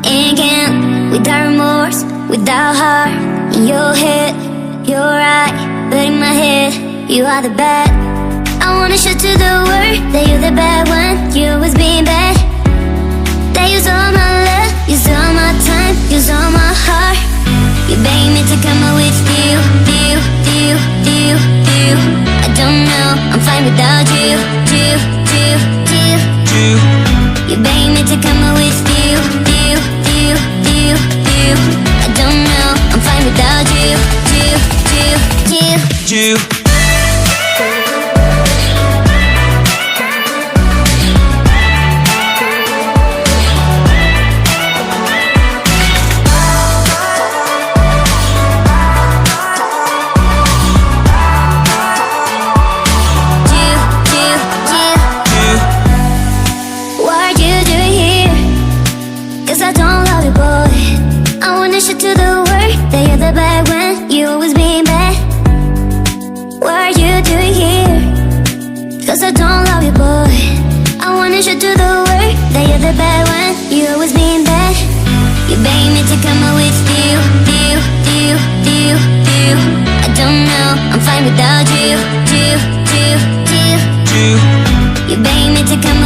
again, without remorse, without heart. In your head, you're right, but in my head, you are the bad. I wanna show to the world that you're the bad one. You always being bad. That use all my love, use all my time, use all my heart. You beg me to come out with you. I don't know, I'm fine without you. You beg me to come out with you. I don't know, I'm fine without you. I don't love you, boy. I wanna show to the world that you're the bad one. You always being bad. What are you doing here? Cause I don't love you, boy. I wanna show to the world that you're the bad one. You always being bad. You beg me to come out with you. I don't know, I'm fine without you. You beg me to come